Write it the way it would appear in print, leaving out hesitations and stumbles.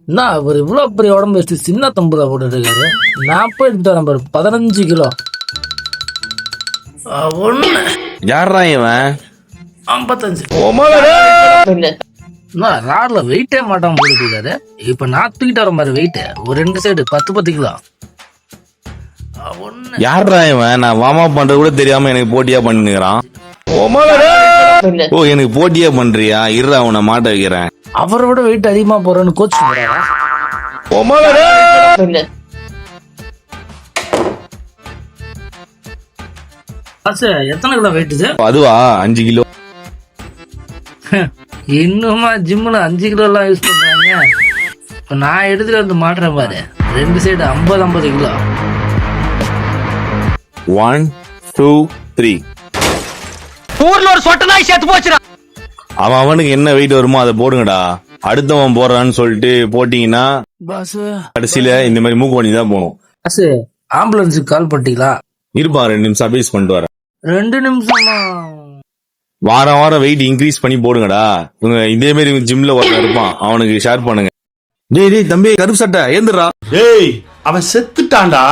என்ன அவர் இவ்வளவு பெரிய உடம்பு வச்சு சின்ன தம்புதா போட்டுட்டு இருக்காரு. நான் போய் எடுத்துட்டு வரேன் பாரு, 15 கிலோ. ஒண்ணு யாரா இவன்? 55. ராட்ல வெயிட்டே மாட்டாம போட்டுட்டு இருக்காரு. இப்ப நான் தூக்கிட்டு வரேன் பாரு வெயிட். ஒரு 2 சைடு 10 கிலோ. யாரா இவன்? நான் வார்ம் அப் பண்றது கூட தெரியாம எனக்கு போட்டியா பண்ணிக்கிறான். ஓ, எனக்கு போட்டியா பண்றியா? இருடா உன்னை மாட்ட வைக்கிறேன். அவரை விட வெயிட் அதிகமா போறேன்னு கோச் போறாரா? எத்தனை கிலோ வெயிட் இது? அதுவா 5 கிலோ. இன்னுமா ஜிம்ல 5 கிலோ எல்லாம் யூஸ் பண்றாங்க. இப்ப நான் எடுத்துட்டு வந்து மாட்டுறேன் பாரு, 2 சைடு 50 கிலோ. 1 2 3. ஊர்ல ஒரு சொட்ட நாய் செத்து போச்சுடா. அவனுக்கு என்ன வெயிட் வருமோ அதை போடுங்கடா. அடுத்தவன் போறான்னு சொல்லிட்டு போட்டீங்கன்னா பாஸ் கடைசியில இந்த மாதிரி மூக்கு பண்ணி தான் போகணும். பாஸ், ஆம்புலன்ஸுக்கு கால் பண்ணிட்டீங்களா? இருப்பா 2 நிமிஷம் அட்வைஸ் பண்ணிட்டு வரேன். 2 நிமிஷமா? வாரம் வெயிட் இன்க்ரீஸ் பண்ணி போடுங்கடா. இவங்க இதே மாதிரி ஜிம்ல ஒருத்தன் இருப்பான், அவனுக்கு ஷேர் பண்ணுங்க. டேய் தம்பி கருப்பு சட்டை ஏந்துடா. டேய் அவன் செத்துட்டான்டா.